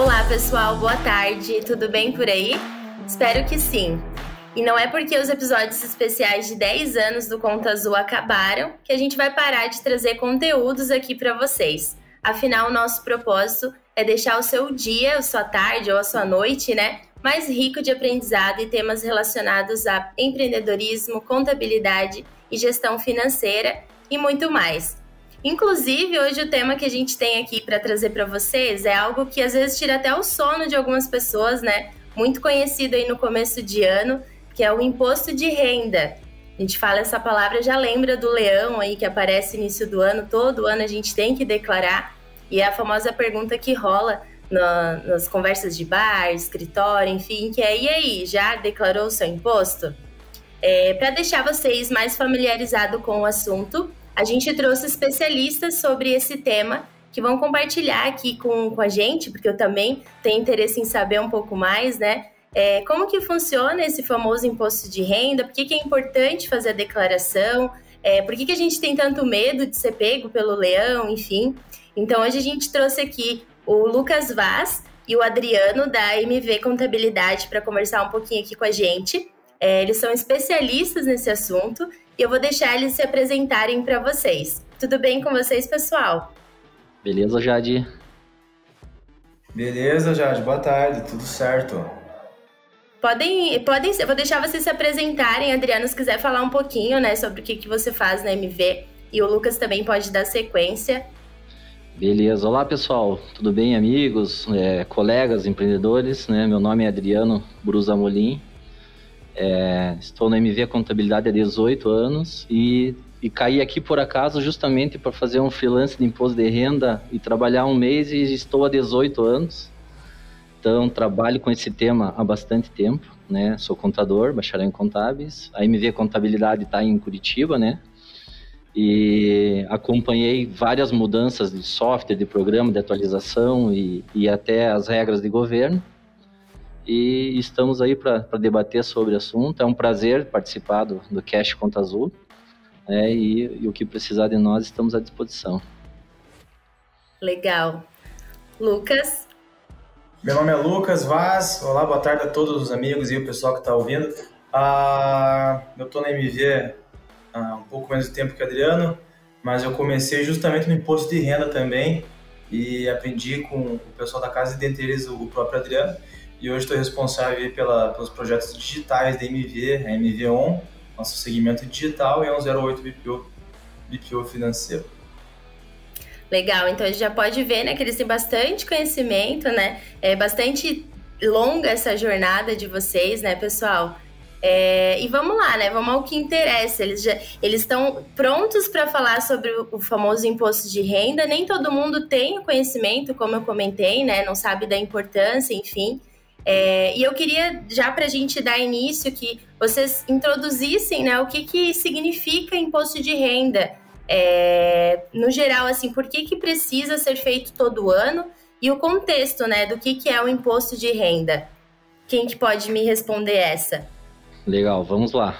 Olá pessoal, boa tarde, tudo bem por aí? Espero que sim. E não é porque os episódios especiais de 10 anos do Conta Azul acabaram que a gente vai parar de trazer conteúdos aqui para vocês. Afinal, o nosso propósito é deixar o seu dia, a sua tarde ou a sua noite, mais rico de aprendizado e temas relacionados a empreendedorismo, contabilidade e gestão financeira e muito mais. Inclusive, hoje o tema que a gente tem aqui para trazer para vocês é algo que às vezes tira até o sono de algumas pessoas, muito conhecido aí no começo de ano, que é o imposto de renda. A gente fala essa palavra, já lembra do leão aí que aparece no início do ano, todo ano a gente tem que declarar, e é a famosa pergunta que rola nas conversas de bar, escritório, enfim, que é: e aí, já declarou o seu imposto? Para deixar vocês mais familiarizados com o assunto, a gente trouxe especialistas sobre esse tema que vão compartilhar aqui com a gente, porque eu também tenho interesse em saber um pouco mais, como que funciona esse famoso imposto de renda, por que é importante fazer a declaração, por que a gente tem tanto medo de ser pego pelo leão, enfim. Então, hoje a gente trouxe aqui o Lucas Vaz e o Adriano da MV Contabilidade para conversar um pouquinho aqui com a gente. Eles são especialistas nesse assunto e eu vou deixar eles se apresentarem para vocês. Tudo bem com vocês, pessoal? Beleza, Jade? Beleza, Jade. Boa tarde. Tudo certo. Eu vou deixar vocês se apresentarem. Adriano, se quiser falar um pouquinho, sobre o que você faz na MV, e o Lucas também pode dar sequência. Beleza. Olá, pessoal. Tudo bem, amigos, colegas, empreendedores, Meu nome é Adriano Brusamolim. Estou na MV Contabilidade há 18 anos e caí aqui por acaso justamente para fazer um freelance de imposto de renda e trabalhar um mês, e estou há 18 anos. Então, trabalho com esse tema há bastante tempo, Sou contador, bacharel em contábeis. A MV Contabilidade está em Curitiba, E acompanhei várias mudanças de software, de programa, de atualização e até as regras de governo. E estamos aí para debater sobre o assunto. É um prazer participar do Cash Conta Azul, e o que precisar de nós, estamos à disposição. Legal. Lucas? Meu nome é Lucas Vaz. Olá, boa tarde a todos os amigos e o pessoal que está ouvindo. Eu estou na MV há um pouco menos de tempo que o Adriano, mas eu comecei justamente no imposto de renda também e aprendi com o pessoal da casa, e dentre eles o próprio Adriano. E hoje estou responsável pelos projetos digitais da MV, a MV On, nosso segmento digital, e é um 08 BPO financeiro. Legal, então a gente já pode ver, que eles têm bastante conhecimento, É bastante longa essa jornada de vocês, pessoal? E vamos lá, vamos ao que interessa. Eles estão prontos para falar sobre o famoso imposto de renda. Nem todo mundo tem o conhecimento, como eu comentei, não sabe da importância, enfim. E eu queria, já para a gente dar início, que vocês introduzissem o que significa imposto de renda. No geral, assim, por que precisa ser feito todo ano, e o contexto, do que é o imposto de renda. Quem que pode me responder essa? Legal, vamos lá.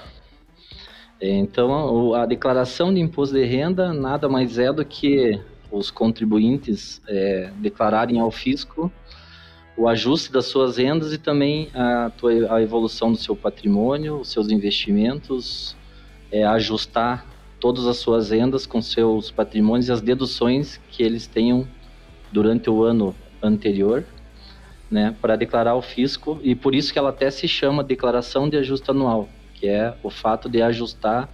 Então, a declaração de imposto de renda nada mais é do que os contribuintes declararem ao fisco o ajuste das suas rendas e também a evolução do seu patrimônio, os seus investimentos, ajustar todas as suas rendas com seus patrimônios e as deduções que eles tenham durante o ano anterior, para declarar ao fisco. E por isso que ela até se chama declaração de ajuste anual, que é o fato de ajustar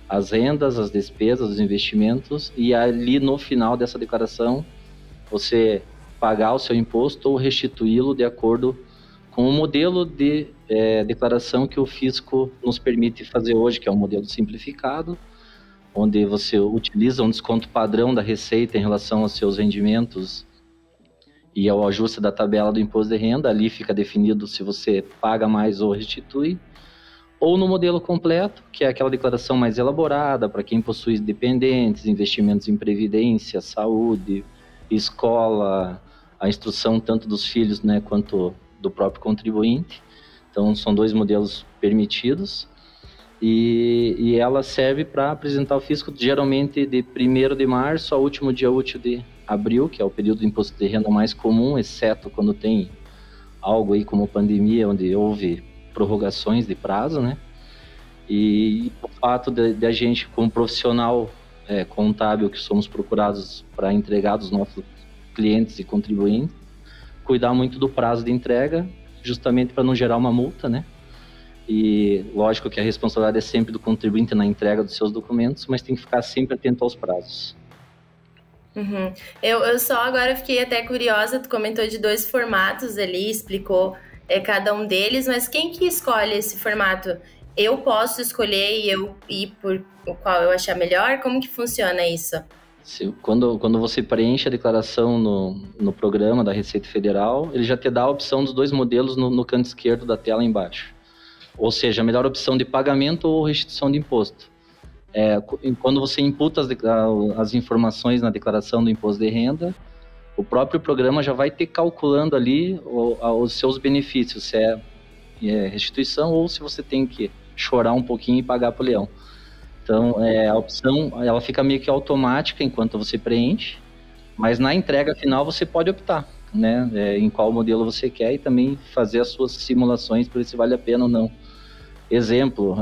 as rendas, as despesas, os investimentos, e ali no final dessa declaração você pagar o seu imposto ou restituí-lo de acordo com o modelo de declaração que o fisco nos permite fazer hoje, que é um modelo simplificado, onde você utiliza um desconto padrão da receita em relação aos seus rendimentos e ao ajuste da tabela do imposto de renda. Ali fica definido se você paga mais ou restitui. Ou no modelo completo, que é aquela declaração mais elaborada para quem possui dependentes, investimentos em previdência, saúde, escola, a instrução tanto dos filhos, quanto do próprio contribuinte. Então, são dois modelos permitidos. E ela serve para apresentar ao fisco geralmente de 1º de março ao último dia útil abril, que é o período de imposto de renda mais comum, exceto quando tem algo aí como pandemia, onde houve prorrogações de prazo, né? E o fato de a gente, como profissional contábil que somos procurados para entregar dos nossos clientes e contribuintes, cuidar muito do prazo de entrega, justamente para não gerar uma multa, né? E lógico que a responsabilidade é sempre do contribuinte na entrega dos seus documentos, mas tem que ficar sempre atento aos prazos. Uhum. Eu só agora fiquei até curiosa, tu comentou de 2 formatos ali, explicou cada um deles, mas quem que escolhe esse formato? Eu posso escolher e eu ir por o qual eu achar melhor? Como que funciona isso? Quando você preenche a declaração no programa da Receita Federal, ele já te dá a opção dos 2 modelos no canto esquerdo da tela embaixo. Ou seja, a melhor opção de pagamento ou restituição de imposto. Quando você imputa as informações na declaração do imposto de renda, o próprio programa já vai ter calculando ali os seus benefícios, se é restituição ou se você tem que chorar um pouquinho e pagar para o leão. Então, a opção ela fica meio que automática enquanto você preenche, mas na entrega final você pode optar, né, em qual modelo você quer e também fazer as suas simulações para ver se vale a pena ou não. Exemplo,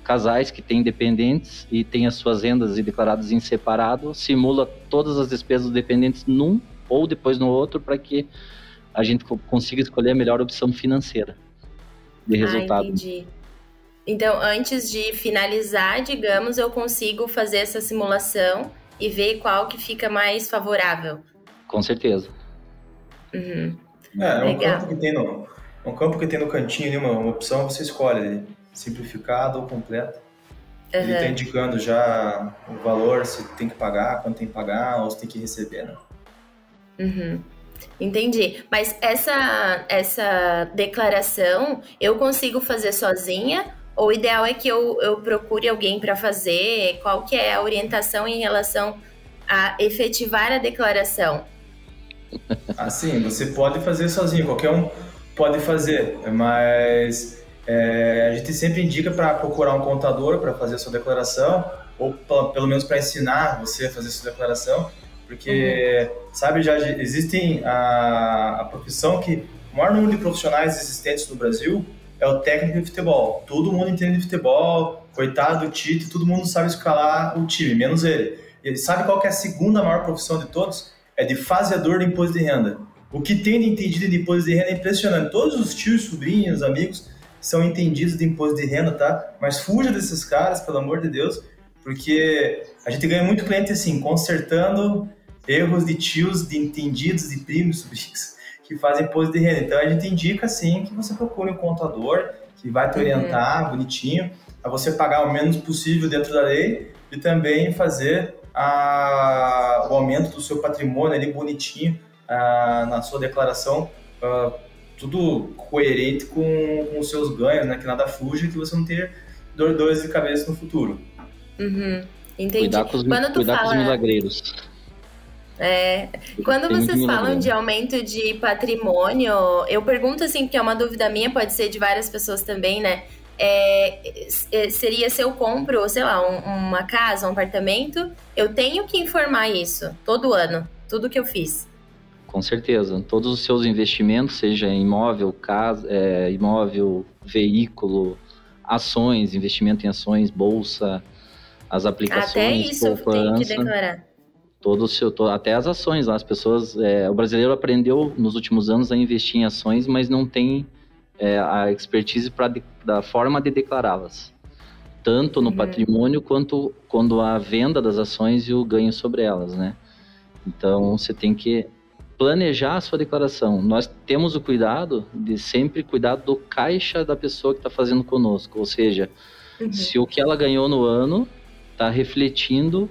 casais que têm dependentes e têm as suas rendas declaradas em separado, simula todas as despesas dos dependentes num ou depois no outro para que a gente consiga escolher a melhor opção financeira de resultado. Entendi. Então, antes de finalizar, digamos, eu consigo fazer essa simulação e ver qual que fica mais favorável. Com certeza. Uhum. Um campo que tem no cantinho ali, uma opção, você escolhe ali, simplificado ou completo. Ele está indicando já o valor, se tem que pagar, quanto tem que pagar, ou se tem que receber, né? Uhum. Entendi. Mas essa declaração eu consigo fazer sozinha? Ou o ideal é que eu procure alguém para fazer? Qual que é a orientação em relação a efetivar a declaração? Assim, você pode fazer sozinho, qualquer um pode fazer, mas a gente sempre indica para procurar um contador para fazer a sua declaração, ou pelo menos para ensinar você a fazer a sua declaração, porque, sabe, já existem a profissão que o maior número de profissionais existentes no Brasil é o técnico de futebol. Todo mundo entende de futebol, coitado do Tite, todo mundo sabe escalar o time, menos ele. E sabe qual que é a segunda maior profissão de todos? É de faseador de imposto de renda. O que tem de entendido de imposto de renda é impressionante. Todos os tios, sobrinhos, amigos são entendidos de imposto de renda, tá? Mas fuja desses caras, pelo amor de Deus, porque a gente ganha muito cliente assim, consertando erros de tios, de entendidos, de primos, sobrinhos, que fazem imposto de renda. Então a gente indica assim que você procure um contador que vai te orientar bonitinho a você pagar o menos possível dentro da lei e também fazer o aumento do seu patrimônio ali bonitinho na sua declaração, tudo coerente com os seus ganhos, né? Que nada fuja e que você não tenha dores de cabeça no futuro. Entendi. Cuidar com os milagreiros. Quando vocês falam de aumento de patrimônio, eu pergunto assim, porque é uma dúvida minha, pode ser de várias pessoas também, né? Seria se eu compro, sei lá, uma casa, um apartamento, eu tenho que informar isso todo ano, tudo que eu fiz. Com certeza. Todos os seus investimentos, seja imóvel, casa, imóvel, veículo, ações, investimento em ações, bolsa, as aplicações, até isso eu tenho que declarar. Até as ações, as pessoas, o brasileiro aprendeu nos últimos anos a investir em ações, mas não tem a expertise da forma de declará-las, tanto no patrimônio quanto quando a venda das ações e o ganho sobre elas, né? Então você tem que planejar a sua declaração. Nós temos o cuidado de sempre cuidar do caixa da pessoa que está fazendo conosco, ou seja, se o que ela ganhou no ano está refletindo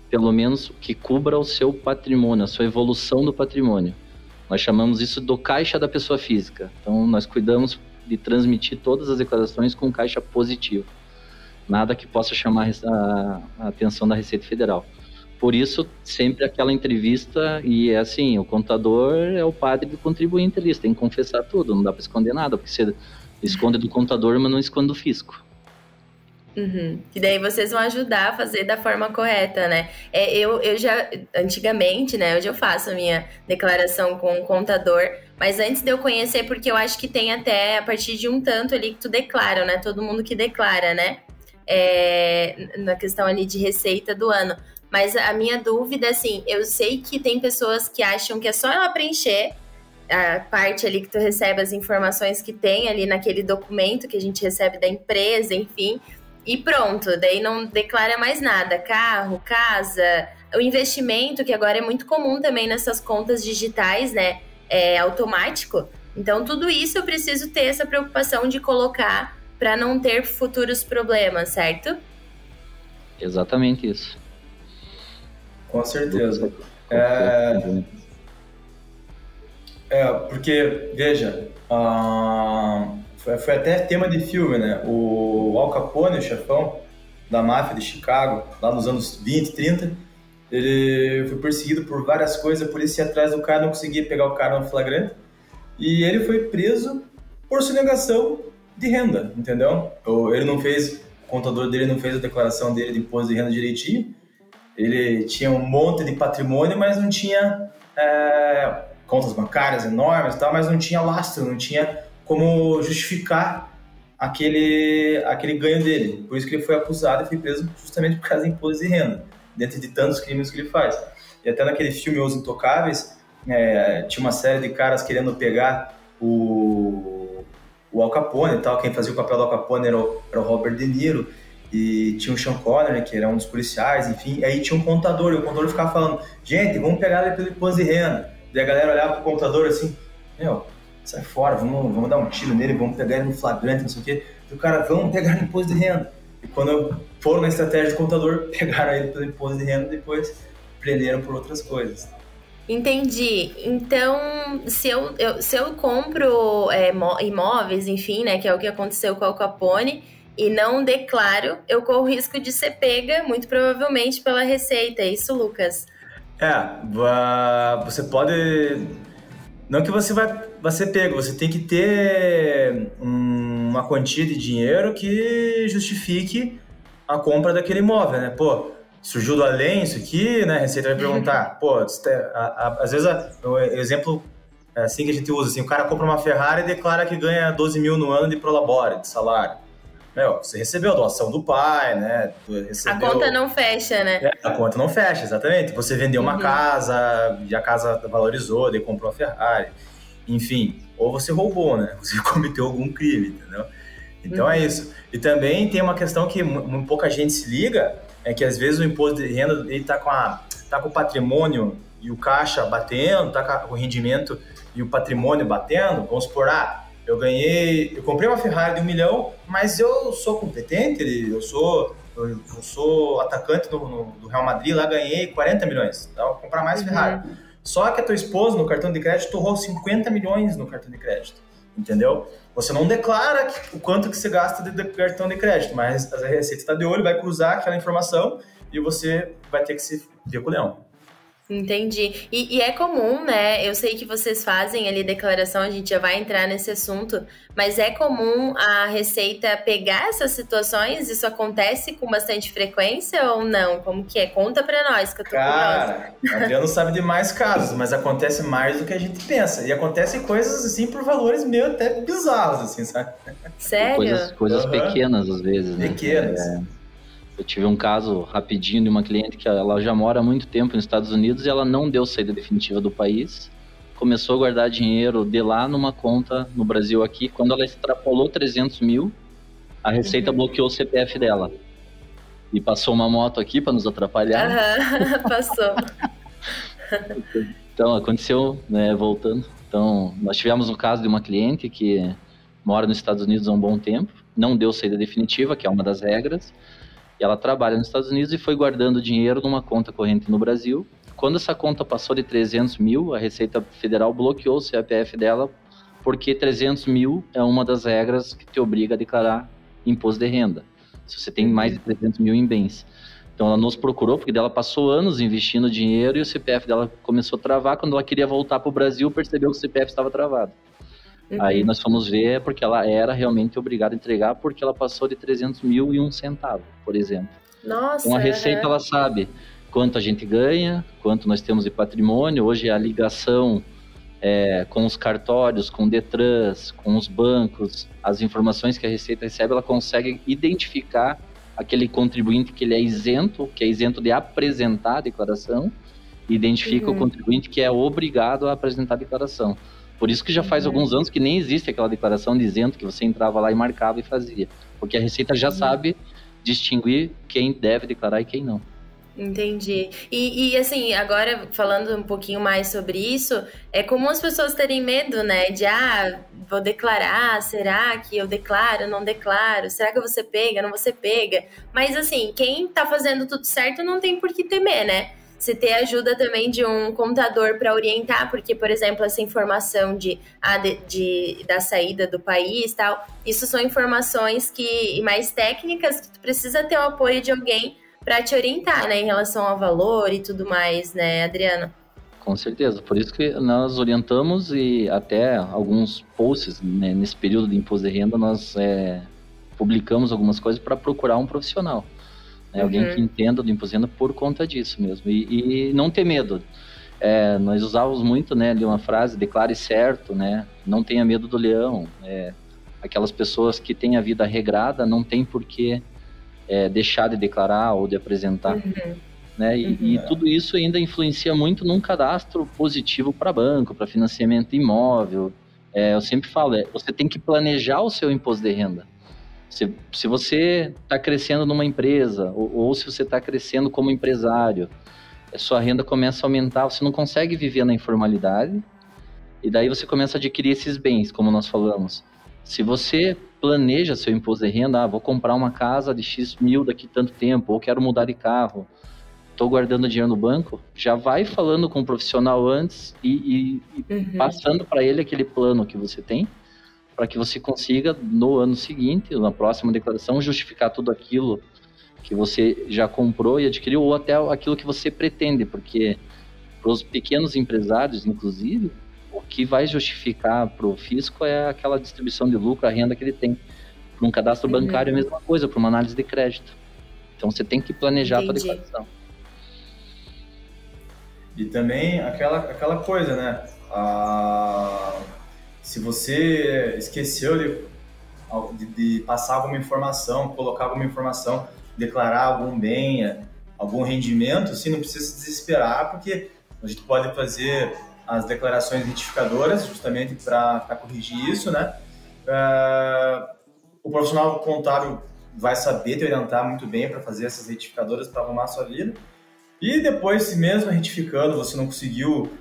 pelo menos que cubra o seu patrimônio, a sua evolução do patrimônio. Nós chamamos isso do caixa da pessoa física. Então, nós cuidamos de transmitir todas as declarações com caixa positivo. Nada que possa chamar a atenção da Receita Federal. Por isso, sempre aquela entrevista, e assim, o contador é o padre do contribuinte ali, você tem que confessar tudo, não dá para esconder nada, porque você esconde do contador, mas não esconde do fisco. Que daí vocês vão ajudar a fazer da forma correta, né? Eu já, antigamente, né? Hoje eu faço a minha declaração com o contador, mas antes de eu conhecer, porque eu acho que tem até a partir de um tanto ali que tu declara, né? Todo mundo que declara, né? Na questão ali de receita do ano. Mas a minha dúvida, assim, eu sei que tem pessoas que acham que é só ela preencher a parte ali que tu recebe as informações que tem ali naquele documento que a gente recebe da empresa, enfim, e pronto, daí não declara mais nada, carro, casa, o investimento, que agora é muito comum também nessas contas digitais, né, automático, então tudo isso eu preciso ter essa preocupação de colocar para não ter futuros problemas, certo? Exatamente isso. Com certeza. Porque, veja, foi até tema de filme, né? O Al Capone, o chefão da máfia de Chicago, lá nos anos 20, 30, ele foi perseguido por várias coisas, a polícia ia atrás do cara, não conseguia pegar o cara no flagrante, e ele foi preso por sonegação de renda, entendeu? Ele não fez, o contador dele não fez a declaração dele de imposto de renda direitinho, ele tinha um monte de patrimônio, mas não tinha contas bancárias enormes e tal, mas não tinha lastro, não tinha como justificar aquele ganho dele. Por isso que ele foi acusado e foi preso justamente por causa de imposto de renda, dentro de tantos crimes que ele faz. E até naquele filme Os Intocáveis, tinha uma série de caras querendo pegar o Al Capone e tal. Quem fazia o papel do Al Capone era o Robert De Niro, e tinha o Sean Connery, que era um dos policiais, enfim. Aí tinha um contador, e o contador ficava falando: gente, vamos pegar ele pelo imposto de renda. Daí a galera olhava pro contador assim: meu, sai fora, vamos dar um tiro nele, vamos pegar ele no flagrante, não sei o quê. E o cara: vamos pegar no imposto de renda. E quando foram na estratégia do contador, pegaram ele pelo imposto de renda e depois prenderam por outras coisas. Entendi. Então, se eu compro imóveis, enfim, né, que é o que aconteceu com o Al Capone, e não declaro, eu corro o risco de ser pega, muito provavelmente, pela Receita. É isso, Lucas? Você pode... Não que você vai ser pego, você tem que ter uma quantia de dinheiro que justifique a compra daquele imóvel, né? Pô, surgiu do além isso aqui, né? A Receita vai perguntar, às vezes o exemplo é assim que a gente usa, assim, o cara compra uma Ferrari e declara que ganha 12 mil no ano de prolabore, de salário. Você recebeu a doação do pai, né? A conta não fecha, né? A conta não fecha, exatamente. Você vendeu uma casa e a casa valorizou, daí comprou a Ferrari. Enfim, ou você roubou, né? Você cometeu algum crime, entendeu? Então é isso. E também tem uma questão que pouca gente se liga, é que às vezes o imposto de renda ele tá com o patrimônio e o caixa batendo, tá com o rendimento e o patrimônio batendo. Vamos supor, eu comprei uma Ferrari de 1 milhão, mas eu sou competente, eu sou atacante do Real Madrid, lá ganhei 40 milhões, então eu vou comprar mais Ferrari. Só que a tua esposa no cartão de crédito torrou 50 milhões no cartão de crédito, entendeu? Você não declara o quanto que você gasta de cartão de crédito, mas a Receita está de olho, vai cruzar aquela informação e você vai ter que se ver com o leão. Entendi. E é comum, né? Eu sei que vocês fazem ali declaração, a gente já vai entrar nesse assunto, mas é comum a Receita pegar essas situações? Isso acontece com bastante frequência ou não? Como que é? Conta pra nós, que eu tô curiosa. Adriano sabe de mais casos, mas acontece mais do que a gente pensa. E acontecem coisas, assim, por valores meio até bizarros, assim, sabe? Sério? Coisas pequenas, às vezes, né? Pequenas. Eu tive um caso rapidinho de uma cliente que ela já mora há muito tempo nos Estados Unidos e ela não deu saída definitiva do país. Começou a guardar dinheiro de lá numa conta no Brasil aqui. Quando ela extrapolou 300 mil, a Receita bloqueou o CPF dela. E passou uma moto aqui para nos atrapalhar. Passou. Então, aconteceu, né, voltando. Então, nós tivemos um caso de uma cliente que mora nos Estados Unidos há um bom tempo. Não deu saída definitiva, que é uma das regras. E ela trabalha nos Estados Unidos e foi guardando dinheiro numa conta corrente no Brasil. Quando essa conta passou de 300 mil, a Receita Federal bloqueou o CPF dela, porque 300 mil é uma das regras que te obriga a declarar imposto de renda, se você tem mais de 300 mil em bens. Então ela nos procurou, porque ela passou anos investindo dinheiro e o CPF dela começou a travar. Quando ela queria voltar para o Brasil, percebeu que o CPF estava travado. Aí nós fomos ver porque ela era realmente obrigada a entregar porque ela passou de 300 mil e um centavo, por exemplo. Nossa! Então a Receita, ela sabe quanto a gente ganha, quanto nós temos de patrimônio. Hoje a ligação com os cartórios, com o Detrans, com os bancos, as informações que a Receita recebe, ela consegue identificar aquele contribuinte que ele é isento de apresentar a declaração, e identifica o contribuinte que é obrigado a apresentar a declaração. Por isso que já faz alguns anos que nem existe aquela declaração de isento, que você entrava lá e marcava e fazia. Porque a Receita já sabe distinguir quem deve declarar e quem não. Entendi. E assim, agora falando um pouquinho mais sobre isso, é comum as pessoas terem medo, né? De, vou declarar, será que eu declaro, não declaro? Será que eu vou ser pega, não vou ser pega? Mas assim, quem tá fazendo tudo certo não tem por que temer, né? Se ter ajuda também de um contador para orientar, porque, por exemplo, essa informação da saída do país, tal, isso são informações mais técnicas que tu precisa ter o apoio de alguém para te orientar, né, em relação ao valor e tudo mais, né, Adriano? Com certeza, por isso que nós orientamos e até alguns posts, né, nesse período de imposto de renda, nós publicamos algumas coisas para procurar um profissional. Alguém que entenda do imposto de renda por conta disso mesmo. E não ter medo. Nós usávamos muito, né, ali uma frase, declare certo, né, não tenha medo do leão. Aquelas pessoas que têm a vida regrada não tem por que deixar de declarar ou de apresentar. Né? E tudo isso ainda influencia muito num cadastro positivo para banco, para financiamento imóvel. Eu sempre falo, você tem que planejar o seu imposto de renda. Se você está crescendo numa empresa, ou se você está crescendo como empresário, sua renda começa a aumentar, você não consegue viver na informalidade, e daí você começa a adquirir esses bens, como nós falamos. Se você planeja seu imposto de renda, vou comprar uma casa de X mil daqui a tanto tempo, ou quero mudar de carro, estou guardando dinheiro no banco, já vai falando com o profissional antes e passando para ele aquele plano que você tem, para que você consiga, no ano seguinte, na próxima declaração, justificar tudo aquilo que você já comprou e adquiriu, ou até aquilo que você pretende, porque para os pequenos empresários, inclusive, o que vai justificar para o fisco é aquela distribuição de lucro, a renda que ele tem. Para um cadastro bancário é a mesma coisa, para uma análise de crédito. Então você tem que planejar a sua declaração. E também aquela coisa, né? Se você esqueceu de passar alguma informação, colocar alguma informação, declarar algum bem, algum rendimento, assim, não precisa se desesperar, porque a gente pode fazer as declarações identificadoras justamente para corrigir isso, né? O profissional contábil vai saber te orientar muito bem para fazer essas retificadoras para arrumar a sua vida. E depois, se mesmo retificando você não conseguiu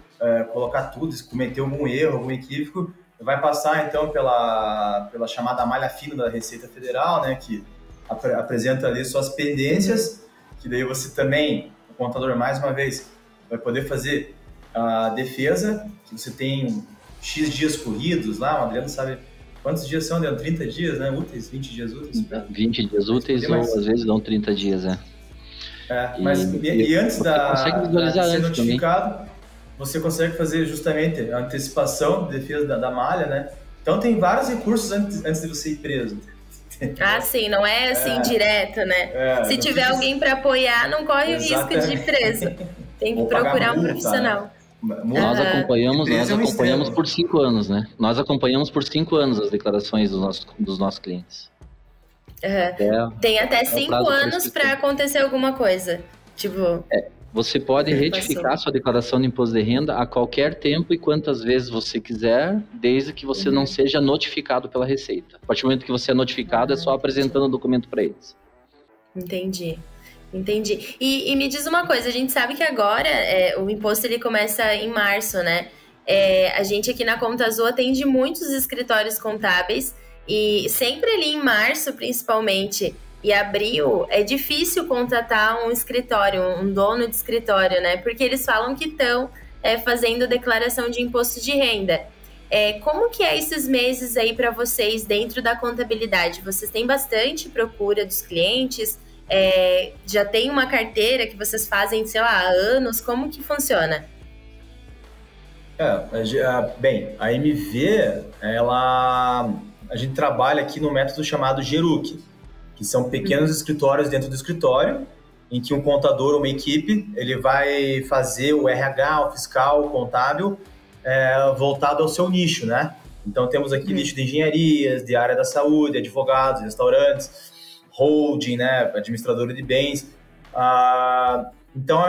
colocar tudo, se cometeu algum erro, algum equívoco, vai passar então pela chamada malha fina da Receita Federal, né, que apresenta ali suas pendências, que daí você também, o contador, mais uma vez, vai poder fazer a defesa, que você tem X dias corridos lá, o Adriano sabe quantos dias são, Adriano? 30 dias, né? Úteis, 20 dias úteis? 20 dias úteis ou às vezes dão 30 dias, Mas antes de ser notificado, também. Você consegue fazer justamente a antecipação de defesa da malha, né? Então tem vários recursos antes de você ir preso. Sim, não é assim direto, né? Se tiver alguém para apoiar, não corre o risco de ir preso. Tem que procurar um profissional. Nós acompanhamos por 5 anos, né? Nós acompanhamos por 5 anos as declarações dos nossos clientes. Tem até 5 anos para acontecer alguma coisa. Tipo... Você pode retificar sua declaração de imposto de renda a qualquer tempo e quantas vezes você quiser, desde que você não seja notificado pela Receita. A partir do momento que você é notificado, é só apresentando o documento para eles. Entendi. E me diz uma coisa, a gente sabe que agora o imposto ele começa em março, né? A gente aqui na Conta Azul atende muitos escritórios contábeis e sempre ali em março, principalmente, e abril, é difícil contratar um escritório, um dono de escritório, né? Porque eles falam que estão fazendo declaração de imposto de renda. Como que é esses meses aí para vocês dentro da contabilidade? Vocês têm bastante procura dos clientes? Já tem uma carteira que vocês fazem, sei lá, há anos? Como que funciona? Bem, a MV, a gente trabalha aqui no método chamado Geruc, que são pequenos escritórios dentro do escritório, em que um contador ou uma equipe, ele vai fazer o RH, o fiscal, o contábil, voltado ao seu nicho, né? Então, temos aqui nicho de engenharias, de área da saúde, advogados, restaurantes, holding, né? Administrador de bens. Então,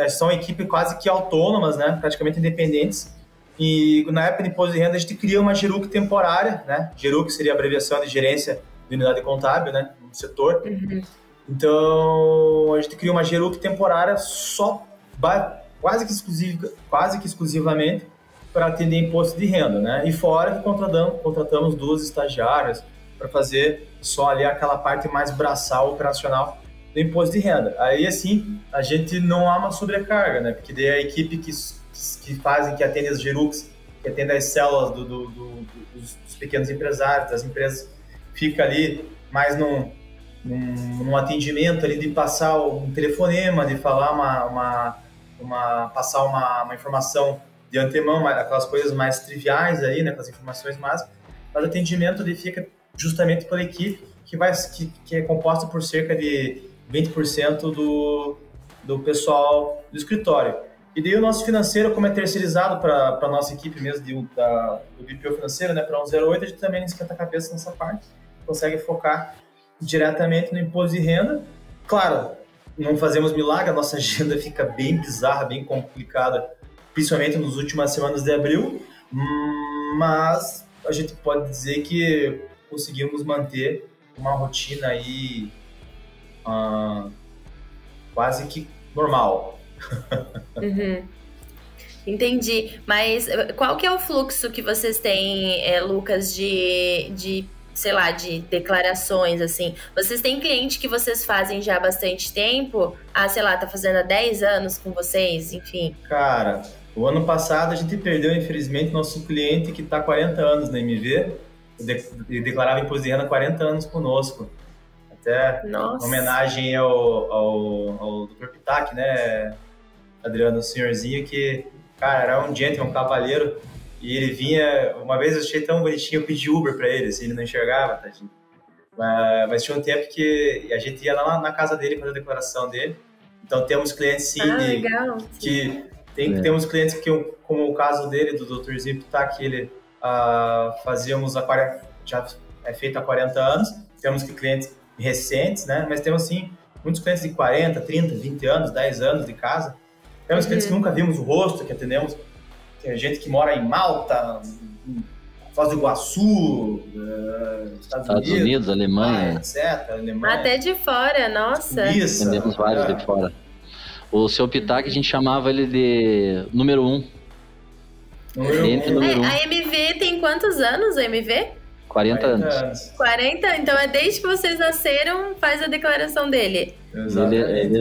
são equipes quase que autônomas, né? Praticamente independentes. E na época de imposto de renda, a gente cria uma Geruc temporária, né? Geruc seria a abreviação de gerência de unidade contábil, né? No setor. Então, a gente cria uma Geruc temporária quase que exclusivamente para atender imposto de renda, né? E fora que contratamos 2 estagiárias para fazer só ali aquela parte mais braçal, operacional do imposto de renda. Aí, assim, a gente não há uma sobrecarga, né? Porque daí a equipe que atende as Gerucs, que atende as células dos pequenos empresários, das empresas, fica ali mais num atendimento ali de passar um telefonema, de falar passar uma informação de antemão, aquelas coisas mais triviais aí, né, aquelas informações mas atendimento ele fica justamente pela equipe que é composta por cerca de 20% do pessoal do escritório. E daí o nosso financeiro, como é terceirizado para a nossa equipe mesmo do BPO financeiro, né, para 108, a gente também não esquenta a cabeça nessa parte, consegue focar diretamente no imposto de renda. Claro, não fazemos milagre, a nossa agenda fica bem bizarra, bem complicada, principalmente nas últimas semanas de abril, mas a gente pode dizer que conseguimos manter uma rotina aí quase que normal. Entendi. Mas qual que é o fluxo que vocês têm, Lucas, de sei lá, de declarações, assim? Vocês têm cliente que vocês fazem já há bastante tempo? Sei lá, tá fazendo há 10 anos com vocês, enfim. Cara, o ano passado a gente perdeu, infelizmente, nosso cliente que está há 40 anos na MV, e declarava imposto de renda há 40 anos conosco. Até Nossa. homenagem ao Dr. Pitac, né, Adriano, o senhorzinho que, cara, era um gentleman, um cavalheiro, e ele vinha, uma vez eu achei tão bonitinho, eu pedi Uber pra ele, assim, ele não enxergava, tadinho. Mas tinha um tempo que a gente ia lá na casa dele fazer a declaração dele. Então temos clientes sim, legal. Temos clientes que, como o caso dele, do Dr. Zip, tá, que ele fazíamos já é feito há 40 anos. Temos clientes recentes, né? Mas temos sim muitos clientes de 40, 30, 20 anos, 10 anos de casa. Temos clientes que nunca vimos o rosto, que atendemos. Tem gente que mora em Malta, Foz do Iguaçu, Estados Unidos, Alemanha, etc. Alemanha. Até de fora, nossa. Isso. Temos vários de fora. O seu Pitac, a gente chamava ele de número 1. Número 1. A MV tem quantos anos, a MV? 40 anos. 40? Então é desde que vocês nasceram, faz a declaração dele.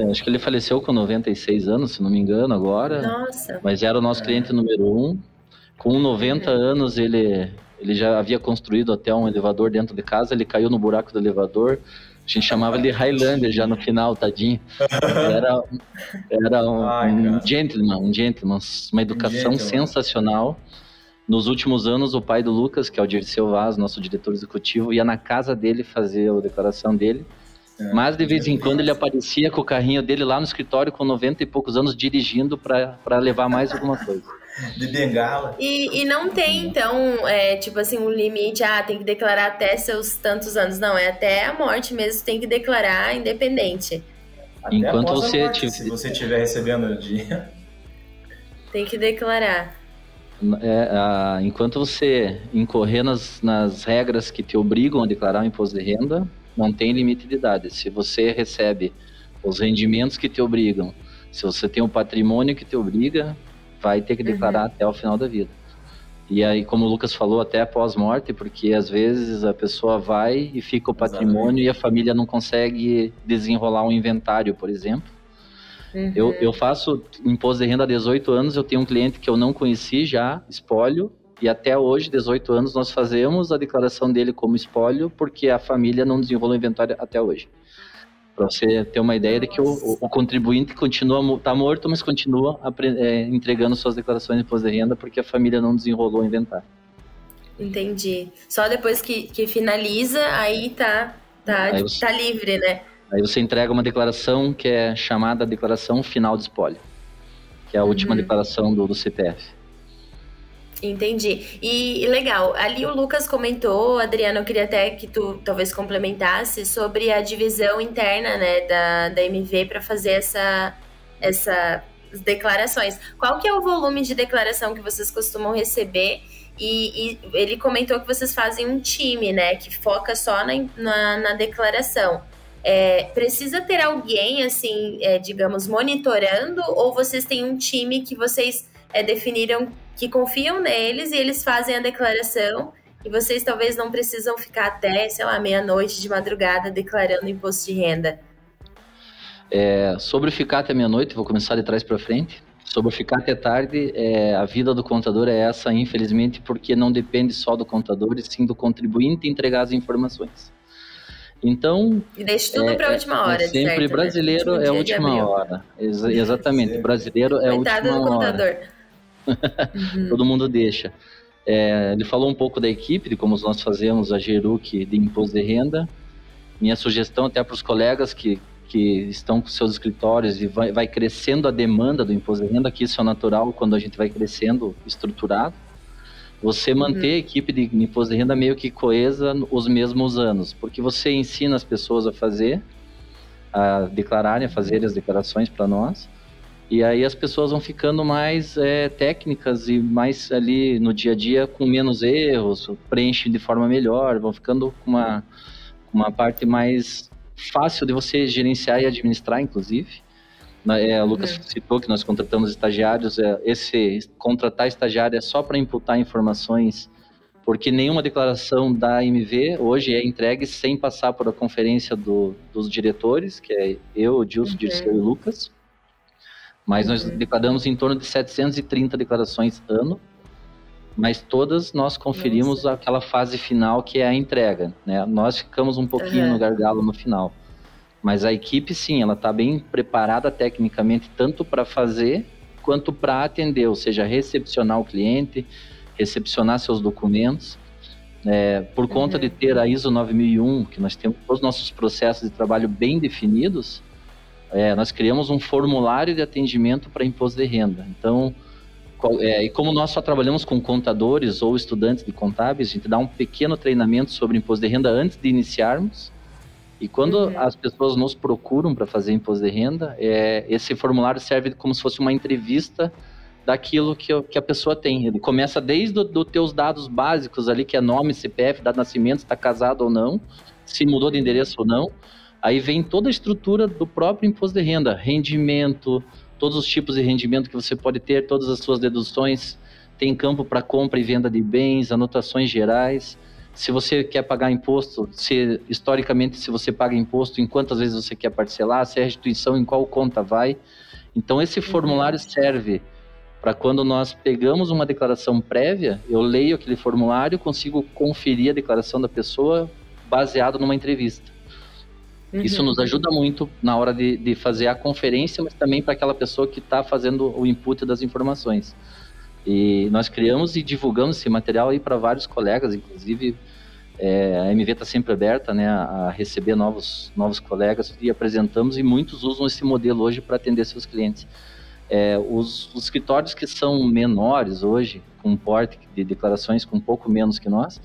Acho que ele faleceu com 96 anos, se não me engano, agora. Nossa. Mas era o nosso cliente número 1. Com 90 anos, ele já havia construído até um elevador dentro de casa, ele caiu no buraco do elevador. A gente chamava ele de Highlander já no final, tadinho. Era um gentleman, uma educação sensacional. Nos últimos anos, o pai do Lucas, que é o Dirceu Vaz, nosso diretor executivo, ia na casa dele fazer a declaração dele. Mas de vez em quando ele aparecia com o carrinho dele lá no escritório com 90 e poucos anos dirigindo para levar mais alguma coisa. De bengala. E não tem, então, tipo assim, um limite, tem que declarar até seus tantos anos. Não, é até a morte mesmo, tem que declarar independente. Até enquanto se você estiver recebendo dinheiro. Tem que declarar. Enquanto você incorrer nas regras que te obrigam a declarar o imposto de renda, não tem limite de idade. Se você recebe os rendimentos que te obrigam, se você tem um patrimônio que te obriga, vai ter que declarar até o final da vida. E aí, como o Lucas falou, até após morte, porque às vezes a pessoa vai e fica o patrimônio e a família não consegue desenrolar um inventário, por exemplo. Eu faço imposto de renda há 18 anos, eu tenho um cliente que eu não conheci já, espólio, e até hoje, 18 anos, nós fazemos a declaração dele como espólio, porque a família não desenrolou o inventário até hoje. Para você ter uma ideia de que o contribuinte está morto, mas continua entregando suas declarações de imposto de renda porque a família não desenrolou o inventário. Entendi. Só depois que finaliza, aí tá livre, né? Aí você entrega uma declaração que é chamada declaração final de espólio, que é a última declaração do CPF. Entendi. E legal, ali o Lucas comentou, Adriano, eu queria até que tu talvez complementasse sobre a divisão interna, né, da MV para fazer essas declarações. Qual que é o volume de declaração que vocês costumam receber? E ele comentou que vocês fazem um time, né, que foca só na declaração. Precisa ter alguém, assim, digamos, monitorando, ou vocês têm um time que vocês definiram que confiam neles e eles fazem a declaração e vocês talvez não precisam ficar até, sei lá, meia-noite de madrugada declarando imposto de renda? Sobre ficar até meia-noite, vou começar de trás para frente. Sobre ficar até tarde, a vida do contador é essa, infelizmente, porque não depende só do contador, e sim do contribuinte entregar as informações. Então... E deixa tudo para a última hora, sempre certo, brasileiro né? é a última hora. Exatamente, brasileiro é a última hora. Coitado do contador. Todo mundo deixa. Ele falou um pouco da equipe, de como nós fazemos a GERUC de imposto de renda. Minha sugestão até para os colegas que estão com seus escritórios e vai crescendo a demanda do imposto de renda, que isso é natural quando a gente vai crescendo estruturado, você manter a equipe de imposto de renda meio que coesa os mesmos anos, porque você ensina as pessoas a declararem, a fazerem as declarações para nós, e aí as pessoas vão ficando mais técnicas e mais ali no dia a dia com menos erros, preenchem de forma melhor, vão ficando com uma parte mais fácil de você gerenciar e administrar, inclusive. O Lucas citou que nós contratamos estagiários. Esse contratar estagiário é só para imputar informações, porque nenhuma declaração da MV hoje é entregue sem passar por a conferência dos diretores, que é eu, o Dilson, Dirceu e o Lucas. Mas nós declaramos em torno de 730 declarações ano, mas todas nós conferimos aquela fase final que é a entrega, né? Nós ficamos um pouquinho no gargalo no final. Mas a equipe, sim, ela está bem preparada tecnicamente, tanto para fazer quanto para atender, ou seja, recepcionar o cliente, recepcionar seus documentos. Por conta de ter a ISO 9001, que nós temos todos os nossos processos de trabalho bem definidos, nós criamos um formulário de atendimento para imposto de renda. Então, e como nós só trabalhamos com contadores ou estudantes de contábeis, a gente dá um pequeno treinamento sobre imposto de renda antes de iniciarmos. E quando as pessoas nos procuram para fazer imposto de renda, esse formulário serve como se fosse uma entrevista daquilo que a pessoa tem. Ele começa desde os teus dados básicos ali, que é nome, CPF, data de nascimento, se está casado ou não, se mudou de endereço ou não. Aí vem toda a estrutura do próprio imposto de renda, rendimento, todos os tipos de rendimento que você pode ter, todas as suas deduções, tem campo para compra e venda de bens, anotações gerais. Se você quer pagar imposto, historicamente, se você paga imposto, em quantas vezes você quer parcelar, se é restituição, em qual conta vai. Então, esse formulário serve para quando nós pegamos uma declaração prévia, eu leio aquele formulário, consigo conferir a declaração da pessoa baseado numa entrevista. Isso nos ajuda muito na hora de fazer a conferência, mas também para aquela pessoa que está fazendo o input das informações. E nós criamos e divulgamos esse material aí para vários colegas, inclusive a MV está sempre aberta, né, a receber novos colegas, e apresentamos, e muitos usam esse modelo hoje para atender seus clientes. Os escritórios que são menores hoje, com porte de declarações com um pouco menos que nós,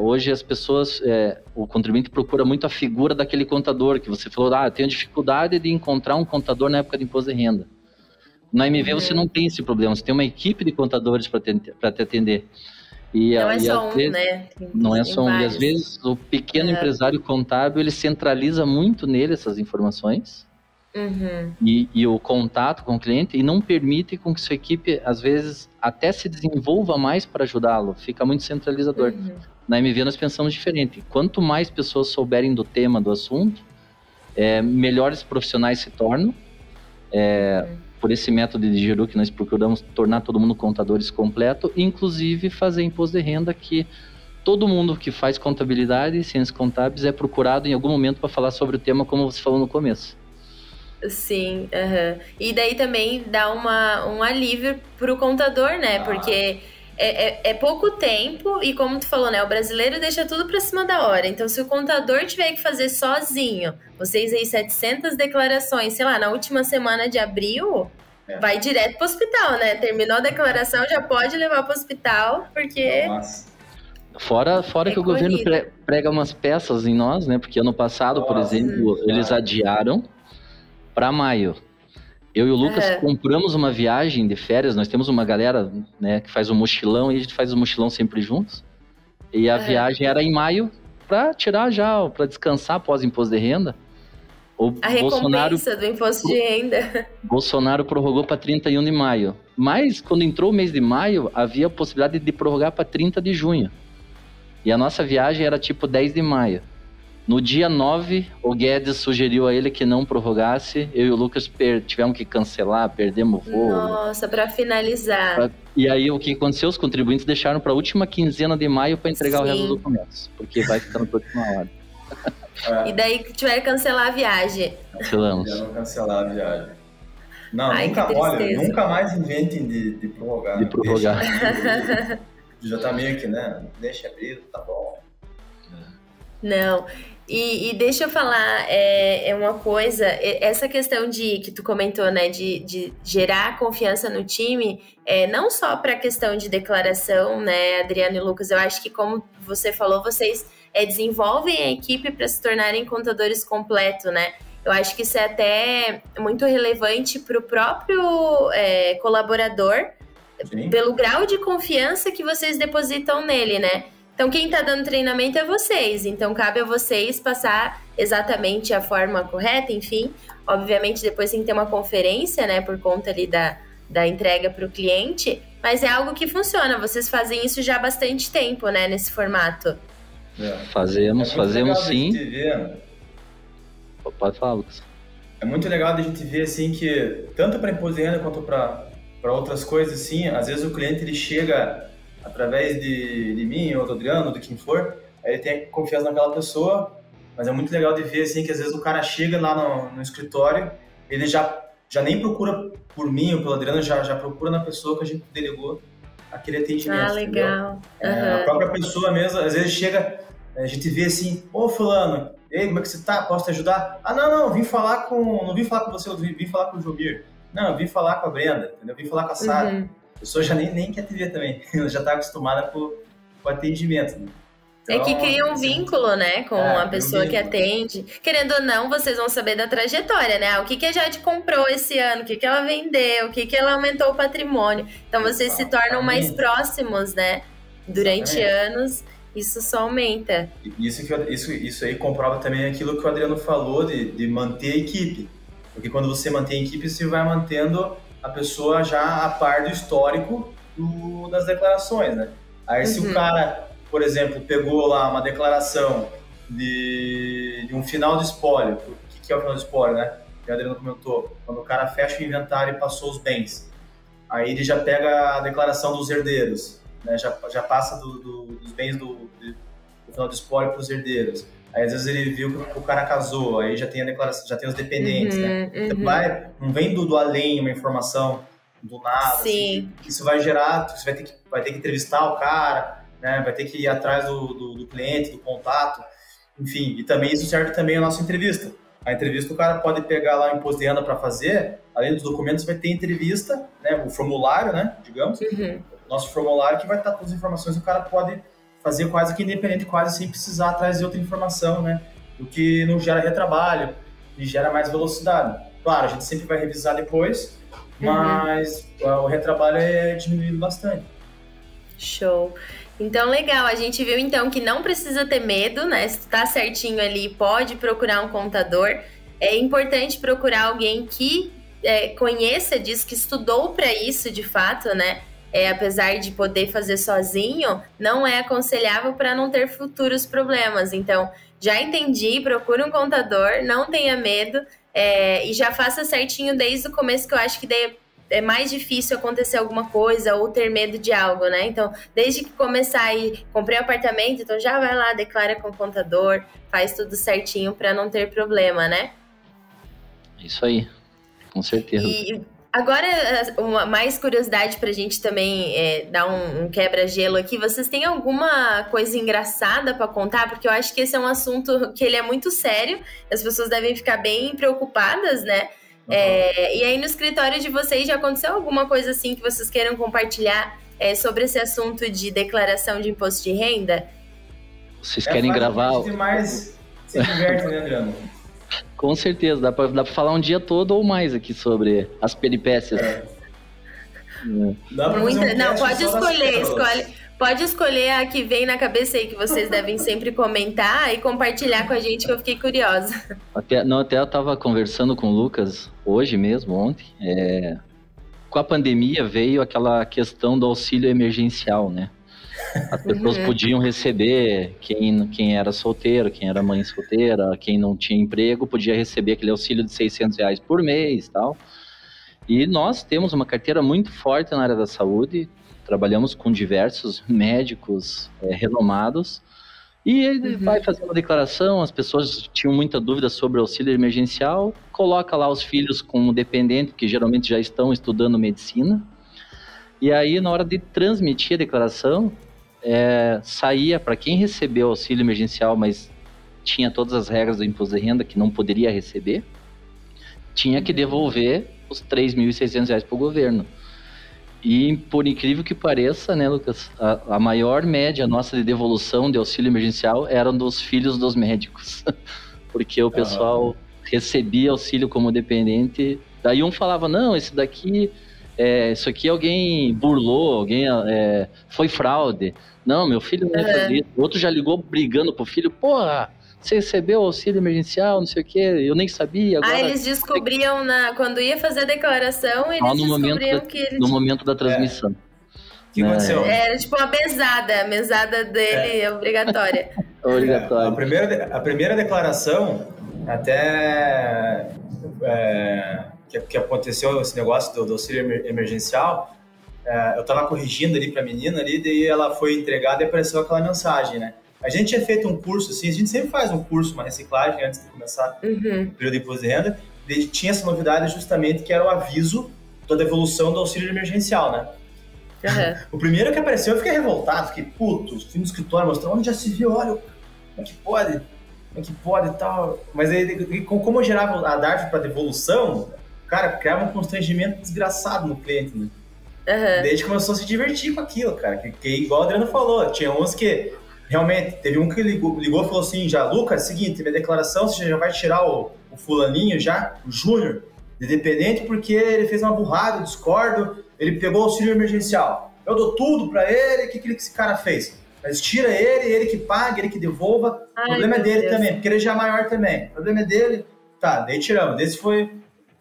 hoje as pessoas, o contribuinte procura muito a figura daquele contador que você falou, eu tenho dificuldade de encontrar um contador na época de imposto de renda. Na MV você não tem esse problema, você tem uma equipe de contadores para te atender. Não é só um, né? Não é só um. E às vezes o pequeno empresário contábil, ele centraliza muito nele essas informações e o contato com o cliente, e não permite com que sua equipe, às vezes, até se desenvolva mais para ajudá-lo. Fica muito centralizador. Na MV nós pensamos diferente. Quanto mais pessoas souberem do tema, do assunto, melhores profissionais se tornam. Por esse método de GERUC, nós procuramos tornar todo mundo contadores completo, inclusive fazer imposto de renda, que todo mundo que faz contabilidade e ciências contábeis é procurado em algum momento para falar sobre o tema, como você falou no começo. Sim, e daí também dá um alívio pro contador, né? Porque é pouco tempo e, como tu falou, né? O brasileiro deixa tudo pra cima da hora. Então, se o contador tiver que fazer sozinho, vocês aí 700 declarações, sei lá, na última semana de abril, vai direto pro hospital, né? Terminou a declaração, já pode levar pro hospital, porque... Nossa. Fora que o governo prega umas peças em nós, né? Porque ano passado, por exemplo, eles adiaram para maio. Eu e o Lucas compramos uma viagem de férias, nós temos uma galera, né, que faz um mochilão, e a gente faz o mochilão sempre juntos. E a viagem era em maio para tirar já, para descansar após imposto de renda. A recompensa do imposto de renda. Bolsonaro prorrogou para 31 de maio. Mas, quando entrou o mês de maio, havia a possibilidade de prorrogar para 30 de junho. E a nossa viagem era tipo 10 de maio. No dia 9, o Guedes sugeriu a ele que não prorrogasse. Eu e o Lucas tivemos que cancelar, perdemos o voo. Nossa, para finalizar. E aí, o que aconteceu? Os contribuintes deixaram para a última quinzena de maio para entregar o resto dos documentos. Porque vai ficando para a última hora. E daí tiveram que cancelar a viagem. Cancelamos. Já não cancelar a viagem. Não, Ai, nunca mais inventem de prorrogar. De prorrogar. Já tá meio que, né? Deixa abrir, tá bom. Não. E deixa eu falar, uma coisa, essa questão que tu comentou, né, de gerar confiança no time, não só para a questão de declaração, né, Adriano e Lucas, eu acho que, como você falou, vocês desenvolvem a equipe para se tornarem contadores completos, né? Eu acho que isso é até muito relevante para o próprio colaborador, sim, pelo grau de confiança que vocês depositam nele, né? Então, quem está dando treinamento é vocês. Então, cabe a vocês passar exatamente a forma correta, enfim. Obviamente, depois tem que ter uma conferência, né? Por conta ali da entrega para o cliente. Mas é algo que funciona. Vocês fazem isso já há bastante tempo, né? Nesse formato. Fazemos sim. Pode falar, Lucas. É muito legal da gente ver, assim, que tanto para imposto de renda quanto para outras coisas, assim, às vezes o cliente, ele chega através de mim, ou do Adriano, ou de quem for, aí ele tem confiança naquela pessoa, mas é muito legal de ver, assim, que às vezes o cara chega lá no escritório, ele já nem procura por mim ou pelo Adriano, já procura na pessoa que a gente delegou aquele atendimento. Ah, legal. A própria pessoa mesmo, às vezes chega, a gente vê assim, ô fulano, ei, como é que você tá? Posso te ajudar? Ah, não, não vim falar com você, eu vim falar com o Jomir. Não, eu vim falar com a Brenda, entendeu? Eu vim falar com a Sara. A pessoa já nem quer te ver também, ela já está acostumada com o atendimento. Né? Então, que cria um vínculo, né, com a pessoa que atende. Querendo ou não, vocês vão saber da trajetória, né? O que a Jade comprou esse ano, o que ela vendeu, o que ela aumentou o patrimônio. Então, vocês se tornam mais próximos, né? Durante anos, isso só aumenta. Isso aí comprova também aquilo que o Adriano falou de manter a equipe. Porque quando você mantém a equipe, você vai mantendo a pessoa já a par do histórico das declarações, né? Aí se o cara, por exemplo, pegou lá uma declaração de um final de espólio, o que é o final de espólio, né? Que o Adriano comentou, quando o cara fecha o inventário e passou os bens. Aí ele já pega a declaração dos herdeiros, né? Já passa dos bens do final de espólio para os herdeiros. Aí às vezes ele viu que o cara casou, aí já tem a declaração, já tem os dependentes, né? Então não vem do além uma informação do nada. Sim. Assim, isso vai gerar, você vai ter que entrevistar o cara, né? Vai ter que ir atrás do cliente, do contato, enfim. E também isso serve também a nossa entrevista. A entrevista o cara pode pegar lá o imposto de renda para fazer, além dos documentos vai ter entrevista, né? O formulário, né? Digamos, nosso formulário que vai estar todas as informações, o cara pode fazer quase que independente, quase sem precisar trazer outra informação, né? O que não gera retrabalho e gera mais velocidade. Claro, a gente sempre vai revisar depois, mas o retrabalho é diminuído bastante. Show. Então, legal. A gente viu, então, que não precisa ter medo, né? Se tu tá certinho ali, pode procurar um contador. É importante procurar alguém que conheça disso, que estudou para isso, de fato, né? Apesar de poder fazer sozinho, não é aconselhável para não ter futuros problemas. Então, já entendi, procure um contador, não tenha medo e já faça certinho desde o começo, que eu acho que daí é mais difícil acontecer alguma coisa ou ter medo de algo, né? Então, desde que começar aí, comprei um apartamento, então já vai lá, declara com o contador, faz tudo certinho para não ter problema, né? Isso aí, com certeza. E agora, mais curiosidade pra gente também dar um quebra-gelo aqui. Vocês têm alguma coisa engraçada pra contar? Porque eu acho que esse é um assunto que ele é muito sério. As pessoas devem ficar bem preocupadas, né? E aí no escritório de vocês já aconteceu alguma coisa assim que vocês queiram compartilhar sobre esse assunto de declaração de imposto de renda? Vocês querem gravar? Demais se diverte, né, Adriano? Com certeza, dá pra falar um dia todo ou mais aqui sobre as peripécias. Dá pra fazer não, pode escolher a que vem na cabeça aí, que vocês devem sempre comentar e compartilhar com a gente, que eu fiquei curiosa. Até eu tava conversando com o Lucas hoje mesmo, ontem. Com a pandemia veio aquela questão do auxílio emergencial, né? As pessoas podiam receber, quem era solteiro, quem era mãe solteira, quem não tinha emprego, podia receber aquele auxílio de R$600 por mês e tal. E nós temos uma carteira muito forte na área da saúde, trabalhamos com diversos médicos renomados, e ele vai fazer uma declaração, as pessoas tinham muita dúvida sobre o auxílio emergencial, coloca lá os filhos como dependente, que geralmente já estão estudando medicina, e aí na hora de transmitir a declaração, saía para quem recebeu o auxílio emergencial, mas tinha todas as regras do imposto de renda que não poderia receber, tinha que devolver os R$3.600 para o governo. E por incrível que pareça, né, Lucas, a maior média nossa de devolução de auxílio emergencial eram dos filhos dos médicos, porque o pessoal recebia auxílio como dependente, daí um falava, não, esse daqui... isso aqui alguém burlou, alguém foi fraude. Não, meu filho não é fazer isso. O outro já ligou brigando pro filho, porra, você recebeu auxílio emergencial, não sei o quê, eu nem sabia. Agora... eles descobriam, quando ia fazer a declaração, eles descobriam que eles... No momento da transmissão. O que aconteceu? Era tipo uma mesada, a mesada dele é obrigatória. Obrigatória. A primeira declaração, até... Que aconteceu esse negócio do auxílio emergencial, eu estava corrigindo ali para a menina ali, daí ela foi entregada e apareceu aquela mensagem, né? A gente tinha feito um curso, assim, a gente sempre faz um curso, uma reciclagem antes de começar o período de imposto de renda, e tinha essa novidade justamente que era o aviso da devolução do auxílio emergencial, né? O primeiro que apareceu eu fiquei revoltado, fiquei puto, fui no escritório mostrando onde já se viu, olha, como é que pode e tal, mas aí, como eu gerava a DARF para devolução, cara, criava um constrangimento desgraçado no cliente, né? Desde que começou a se divertir com aquilo, cara. Que igual o Adriano falou, tinha uns que realmente, teve um que ligou e falou assim, já, Lucas, seguinte, minha declaração, você já vai tirar o fulaninho já, o Júnior, de dependente, porque ele fez uma burrada, eu discordo, ele pegou o auxílio emergencial. Eu dou tudo pra ele, o que esse cara fez? Mas tira ele que pague, ele que devolva. O problema é dele também, porque ele já é maior também. O problema é dele, tá, daí tiramos. Desse foi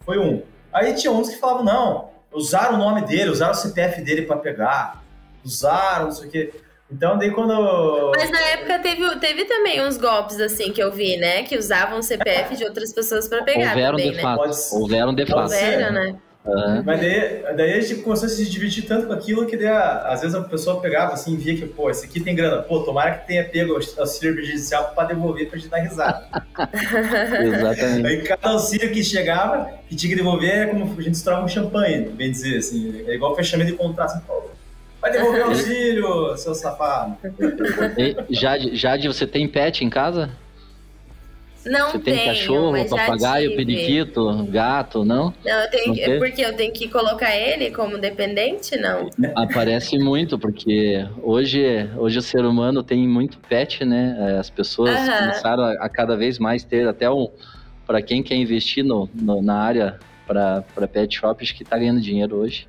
um. Aí tinha uns que falavam, não, usaram o nome dele, usaram o CPF dele pra pegar, usaram, não sei o quê. Então, daí quando... Mas na época teve também uns golpes, assim, que eu vi, né? Que usavam o CPF de outras pessoas pra pegar também, né? Houveram de fato. Houveram, né? Mas daí a gente começou a se divertir tanto com aquilo que daí, às vezes a pessoa pegava assim e via que, pô, esse aqui tem grana. Pô, tomara que tenha pego o auxílio emergencial pra devolver pra gente dar risada. Exatamente. Aí cada auxílio que chegava, que tinha que devolver, é como a gente estourava um champanhe, bem dizer, assim. É igual fechamento de contrato, assim, pô, vai devolver o auxílio, seu safado. Jade, você tem pet em casa? Não Você tem cachorro, papagaio, periquito, gato, não? Não, porque eu tenho que colocar ele como dependente, não? Aparece muito, porque hoje o ser humano tem muito pet, né? As pessoas começaram a cada vez mais ter, até para quem quer investir na área para pet shops, que está ganhando dinheiro hoje.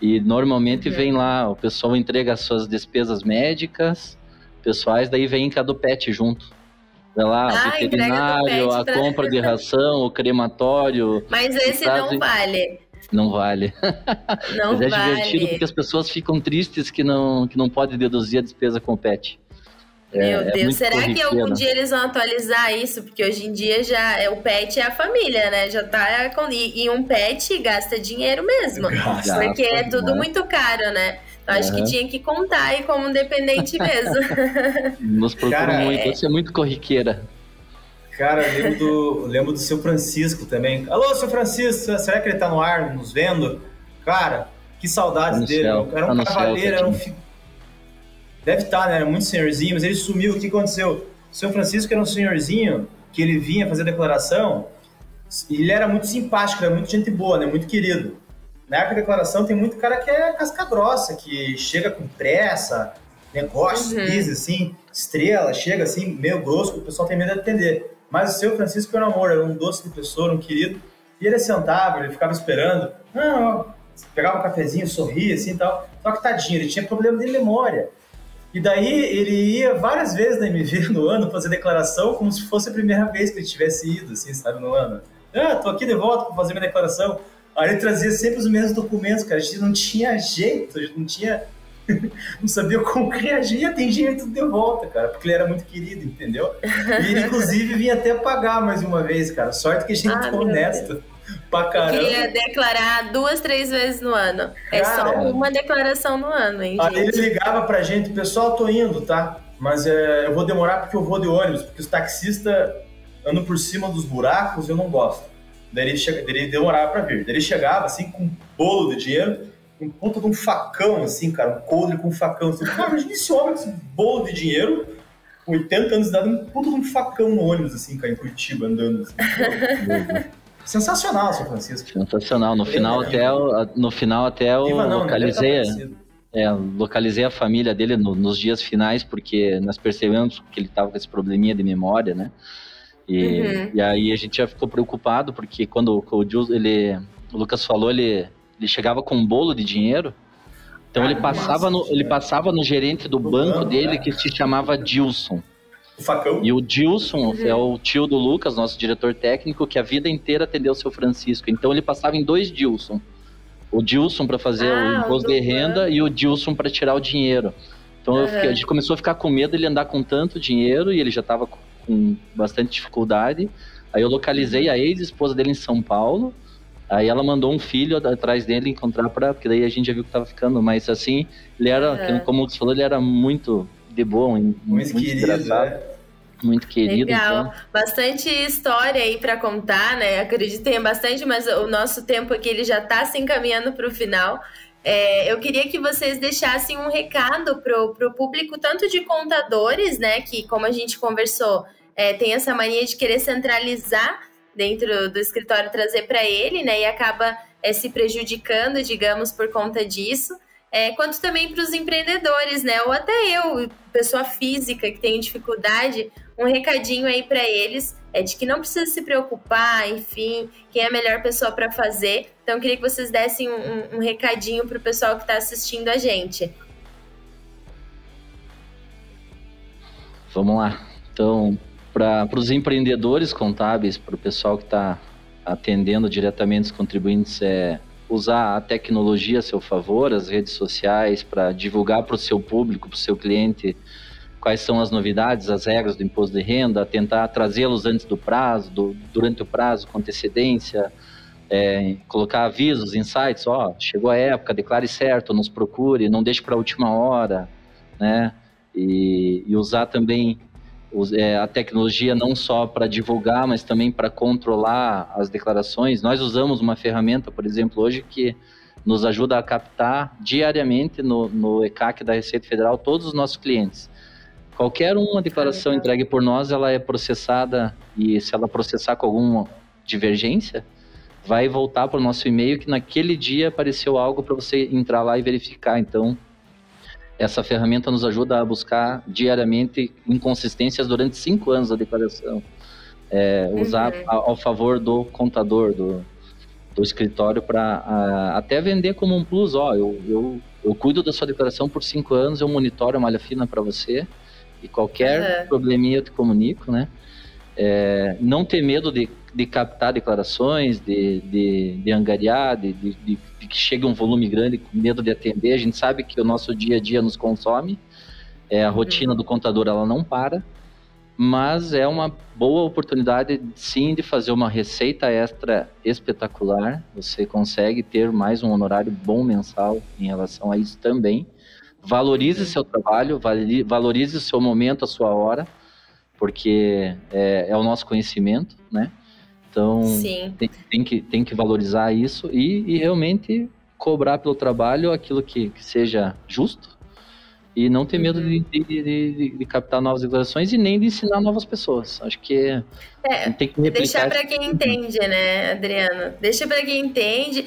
E normalmente vem lá, o pessoal entrega as suas despesas médicas, pessoais, daí vem cada pet junto. Vai lá, o veterinário, a compra de ração, o crematório. Mas esse não vale. Não vale. Não Mas é vale. divertido porque as pessoas ficam tristes que não podem deduzir a despesa com o pet. Meu Deus, será que corriqueiro. algum dia eles vão atualizar isso? Porque hoje em dia já o pet é a família, né? Já tá e um pet gasta dinheiro mesmo. Porque é tudo muito caro, né? Eu acho que tinha que contar aí como um dependente mesmo. Nos procura muito, você é muito corriqueira. Cara, eu lembro do seu Francisco também. Alô, seu Francisco, será que ele tá no ar, nos vendo? Cara, que saudades dele. Era um cavaleiro, era um... Deve estar, né? Era muito senhorzinho, mas ele sumiu. O que aconteceu? O seu Francisco era um senhorzinho que ele vinha fazer declaração e ele era muito simpático, era muito gente boa, né? Muito querido. Na época da declaração tem muito cara que é casca grossa, que chega com pressa, negócio, diz assim, estrela, chega assim, meio grosso, o pessoal tem medo de atender. Mas o seu Francisco era um amor, era um doce de pessoa, um querido. E ele sentava, ele ficava esperando. Pegava um cafezinho, sorria assim e tal. Só que tadinho, ele tinha problema de memória. E daí ele ia várias vezes na MV no ano fazer declaração como se fosse a primeira vez que ele tivesse ido, assim, sabe, no ano. Tô aqui de volta para fazer minha declaração. Aí ele trazia sempre os mesmos documentos, cara. A gente não tinha jeito, a gente não tinha... não sabia como reagir, atendia tudo de volta, cara, porque ele era muito querido, entendeu? E ele, inclusive, vinha até pagar mais uma vez, cara. Sorte que a gente é honesto pra caramba. Eu queria declarar 2, 3 vezes no ano. É só uma declaração no ano, hein, gente? Aí ele ligava pra gente, pessoal, tô indo, tá? Mas eu vou demorar porque eu vou de ônibus, porque os taxistas andam por cima dos buracos e eu não gosto. Daí ele demorava pra vir. Daí ele chegava, assim, com um bolo de dinheiro, um puta de um facão, assim, cara, um coldre com um facão. Assim, cara, imagina esse homem com esse bolo de dinheiro, com 80 anos de idade, um puta de um facão no ônibus, assim, cara, em Curitiba, andando, assim. Sensacional, seu Francisco. Sensacional. No final até eu localizei a família dele nos dias finais, porque nós percebemos que ele estava com esse probleminha de memória, né? E aí a gente já ficou preocupado, porque quando o Lucas falou, ele chegava com um bolo de dinheiro, então ele passava no gerente do banco dele, que se chamava Dilson. O facão. E o Dilson é o tio do Lucas, nosso diretor técnico, que a vida inteira atendeu o seu Francisco. Então ele passava em 2 Dilson. O Dilson para fazer o imposto de renda e o Dilson para tirar o dinheiro. Então a gente começou a ficar com medo de ele andar com tanto dinheiro, e ele já estava com bastante dificuldade. Aí eu localizei a ex-esposa dele em São Paulo. Aí ela mandou um filho atrás dele encontrar porque daí a gente já viu que tava ficando. Mas assim, ele era, como você falou, ele era muito de boa, muito querido, engraçado. Muito querido. Legal. Então. Bastante história aí para contar, né? Acredito que tem bastante, mas o nosso tempo aqui ele já tá se encaminhando para o final. Eu queria que vocês deixassem um recado pro público, tanto de contadores, né? Que, como a gente conversou, tem essa mania de querer centralizar dentro do escritório, trazer para ele, né? E acaba se prejudicando, digamos, por conta disso. Quanto também para os empreendedores, né? Ou até eu, pessoa física que tem dificuldade, um recadinho aí para eles de que não precisa se preocupar, enfim, quem é a melhor pessoa para fazer. Então, eu queria que vocês dessem um recadinho para o pessoal que está assistindo a gente. Vamos lá. Então, para os empreendedores contábeis, para o pessoal que está atendendo diretamente os contribuintes, usar a tecnologia a seu favor, as redes sociais, para divulgar para o seu público, para o seu cliente, quais são as novidades, as regras do imposto de renda, tentar trazê-los antes do prazo, durante o prazo, com antecedência, colocar avisos, insights, chegou a época, declare certo, nos procure, não deixe para a última hora, né? E usar também a tecnologia não só para divulgar, mas também para controlar as declarações. Nós usamos uma ferramenta, por exemplo, hoje, que nos ajuda a captar diariamente no ECAC da Receita Federal todos os nossos clientes. Qualquer uma declaração entregue por nós, ela é processada, e se ela processar com alguma divergência, vai voltar para o nosso e-mail que naquele dia apareceu algo para você entrar lá e verificar. Então, essa ferramenta nos ajuda a buscar diariamente inconsistências durante 5 anos da declaração. Usar ao favor do contador, do escritório, para até vender como um plus. Eu cuido da sua declaração por 5 anos, eu monitoro a malha fina para você, e qualquer probleminha eu te comunico, né? Não ter medo de captar declarações, de angariar, de que chegue um volume grande, com medo de atender. A gente sabe que o nosso dia a dia nos consome. A rotina do contador, ela não para, mas é uma boa oportunidade, sim, de fazer uma receita extra espetacular. Você consegue ter mais um honorário bom mensal em relação a isso também. Valorize seu trabalho, valorize o seu momento, a sua hora, porque é o nosso conhecimento, né? Então, tem que valorizar isso e realmente cobrar pelo trabalho aquilo que seja justo e não ter medo de captar novas declarações e nem de ensinar novas pessoas. Acho que tem que deixar para quem entende, né, Adriano? Deixa para quem entende.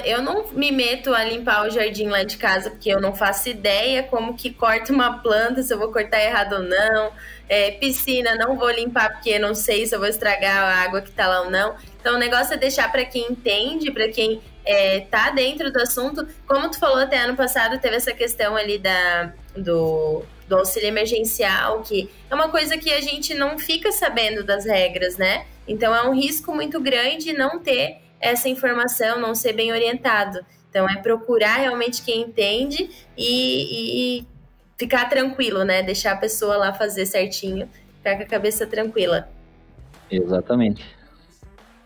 Eu não me meto a limpar o jardim lá de casa porque eu não faço ideia como que corta uma planta, se eu vou cortar errado ou não. Piscina, não vou limpar porque não sei se eu vou estragar a água que tá lá ou não. Então o negócio é deixar para quem entende, para quem tá dentro do assunto. Como tu falou, até ano passado teve essa questão ali do auxílio emergencial, que é uma coisa que a gente não fica sabendo das regras, né? Então é um risco muito grande não ter essa informação, não ser bem orientado. Então é procurar realmente quem entende e ficar tranquilo, né? Deixar a pessoa lá fazer certinho, ficar com a cabeça tranquila. Exatamente.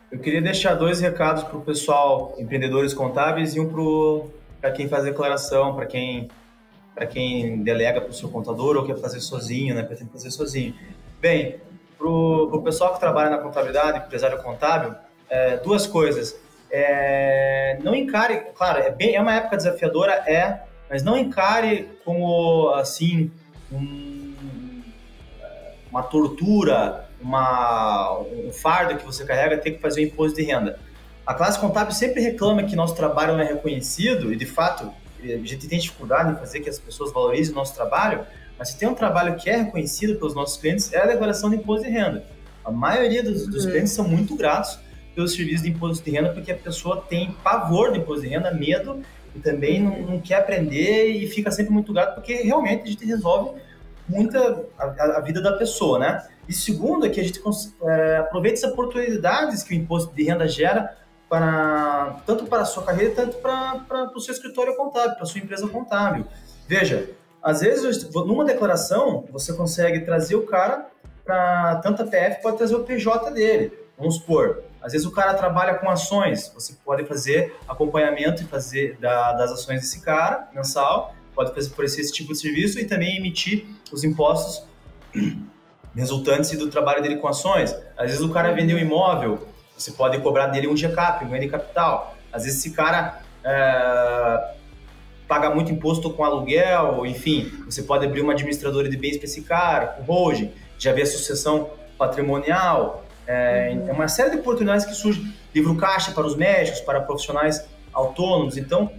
Eu queria deixar 2 recados para o pessoal, empreendedores contábeis, e um para quem faz declaração, para quem delega para o seu contador ou quer fazer sozinho, né? Pretende fazer sozinho. Bem, para o pessoal que trabalha na contabilidade, empresário contábil, 2 coisas. Não encare, claro, é uma época desafiadora, mas não encare como, assim, uma tortura, um fardo que você carrega, ter que fazer o imposto de renda. A classe contábil sempre reclama que nosso trabalho não é reconhecido, e de fato a gente tem dificuldade em fazer que as pessoas valorizem o nosso trabalho, mas se tem um trabalho que é reconhecido pelos nossos clientes, é a declaração de imposto de renda. A maioria dos clientes são muito gratos pelo serviço de imposto de renda, porque a pessoa tem pavor de imposto de renda, medo, e também não quer aprender e fica sempre muito grato, porque realmente a gente resolve muito a vida da pessoa, né? E segundo é que a gente aproveita as oportunidades que o imposto de renda gera tanto para a sua carreira, tanto para o seu escritório contábil, para a sua empresa contábil. Veja, às vezes, numa declaração, você consegue trazer o cara para tanto a PF, pode trazer o PJ dele. Vamos supor, às vezes o cara trabalha com ações, você pode fazer acompanhamento das ações desse cara, mensal, pode oferecer esse tipo de serviço e também emitir os impostos resultantes do trabalho dele com ações. Às vezes o cara vendeu um imóvel, você pode cobrar dele um GCAP, um ganho de capital. Às vezes esse cara paga muito imposto com aluguel, enfim, você pode abrir uma administradora de bens para esse cara, com holding, já vê a sucessão patrimonial, uma série de oportunidades que surgem, livro caixa para os médicos, para profissionais autônomos. Então,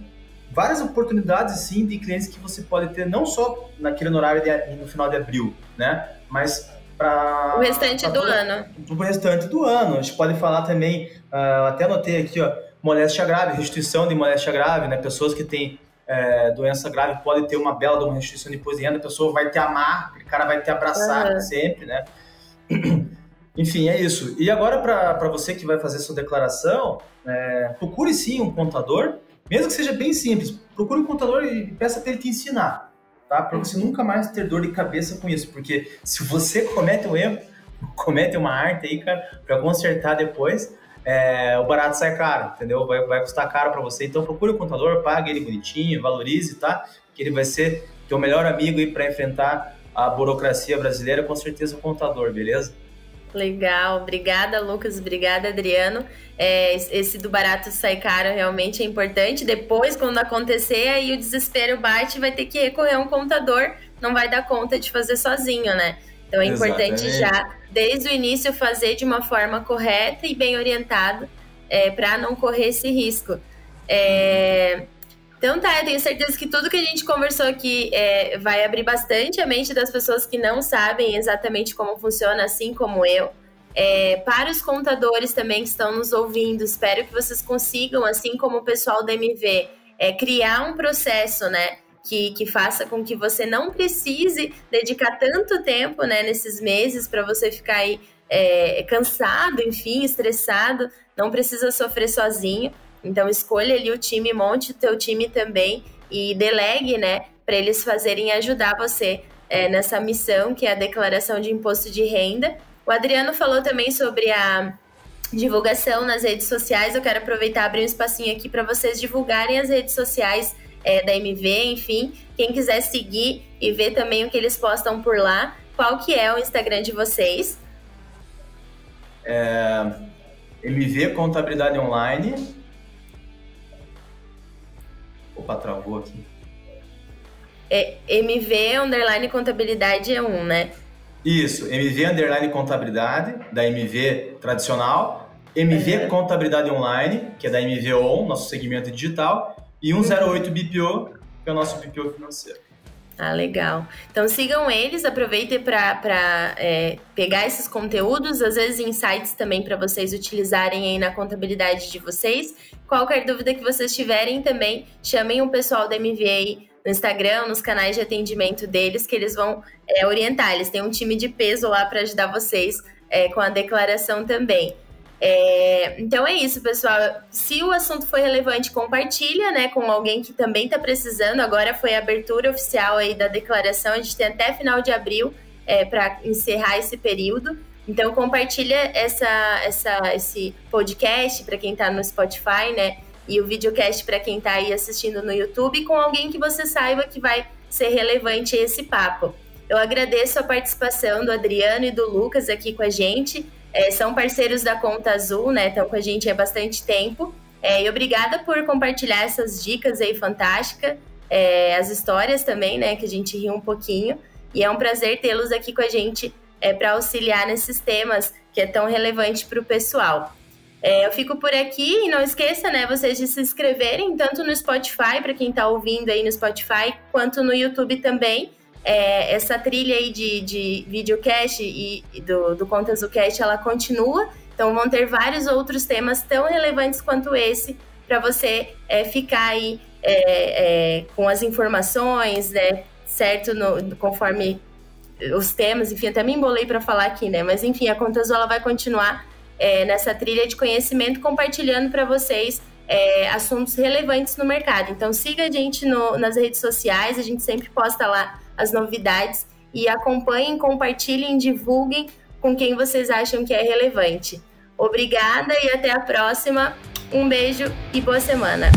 várias oportunidades, sim, de clientes que você pode ter, não só naquele horário no final de abril, né, mas para o restante do ano. Para o restante do ano. A gente pode falar também, até anotei aqui, moléstia grave, restituição de moléstia grave, né? Pessoas que têm doença grave podem ter uma bela de uma restituição de imposto de renda, a pessoa vai te amar, o cara vai te abraçar sempre, né? Enfim, é isso. E agora, para você que vai fazer sua declaração, procure sim um contador, mesmo que seja bem simples, procure um contador e peça para ele te ensinar. Tá? Para você nunca mais ter dor de cabeça com isso, porque se você comete um erro, comete uma arte aí, cara, para consertar depois, o barato sai caro, entendeu? Vai custar caro para você. Então procure o contador, pague ele bonitinho, valorize, tá? Que ele vai ser teu melhor amigo aí para enfrentar a burocracia brasileira, com certeza o contador, beleza? Legal, obrigada Lucas, obrigada Adriano. Esse do barato sai caro realmente é importante. Depois, quando acontecer, aí o desespero bate e vai ter que recorrer a um contador, não vai dar conta de fazer sozinho, né? Então é importante já, desde o início, fazer de uma forma correta e bem orientada, para não correr esse risco. Então tá, eu tenho certeza que tudo que a gente conversou aqui vai abrir bastante a mente das pessoas que não sabem exatamente como funciona, assim como eu. Para os contadores também que estão nos ouvindo, espero que vocês consigam, assim como o pessoal da MV, criar um processo, né, que faça com que você não precise dedicar tanto tempo, né, nesses meses para você ficar aí cansado, enfim, estressado, não precisa sofrer sozinho. Então, escolha ali o time, monte o teu time também e delegue, né, para eles fazerem e ajudar você nessa missão, que é a declaração de imposto de renda. O Adriano falou também sobre a divulgação nas redes sociais. Eu quero aproveitar e abrir um espacinho aqui para vocês divulgarem as redes sociais da MV, enfim, quem quiser seguir e ver também o que eles postam por lá. Qual que é o Instagram de vocês? MV Contabilidade Online. Opa, travou aqui. MV Contabilidade é um, né? Isso, MV Contabilidade, da MV tradicional, MV Contabilidade Online, que é da MV On, nosso segmento digital, e 108 BPO, que é o nosso BPO financeiro. Ah, legal. Então sigam eles, aproveitem para pegar esses conteúdos, às vezes insights também para vocês utilizarem aí na contabilidade de vocês. Qualquer dúvida que vocês tiverem também, chamem o pessoal da MV aí no Instagram, nos canais de atendimento deles, que eles vão orientar. Eles têm um time de peso lá para ajudar vocês com a declaração também. Então é isso, pessoal. Se o assunto foi relevante, compartilha, né, com alguém que também está precisando. Agora foi a abertura oficial aí da declaração. A gente tem até final de abril para encerrar esse período. Então compartilha esse podcast para quem está no Spotify, né? E o videocast para quem está aí assistindo no YouTube, com alguém que você saiba que vai ser relevante esse papo. Eu agradeço a participação do Adriano e do Lucas aqui com a gente. São parceiros da Conta Azul, né? Estão com a gente há bastante tempo. E obrigada por compartilhar essas dicas aí fantásticas, as histórias também, né? Que a gente riu um pouquinho. E é um prazer tê-los aqui com a gente para auxiliar nesses temas que é tão relevante para o pessoal. Eu fico por aqui e não esqueça, né, vocês de se inscreverem tanto no Spotify, para quem está ouvindo aí no Spotify, quanto no YouTube também. Essa trilha aí de videocast e do Conta Azulcast, ela continua, então vão ter vários outros temas tão relevantes quanto esse para você ficar aí com as informações, né, certo, conforme os temas, enfim, até me embolei para falar aqui, né, mas enfim, a Conta Azul ela vai continuar nessa trilha de conhecimento, compartilhando para vocês assuntos relevantes no mercado. Então siga a gente nas redes sociais, a gente sempre posta lá as novidades, e acompanhem, compartilhem, divulguem com quem vocês acham que é relevante. Obrigada e até a próxima. Um beijo e boa semana.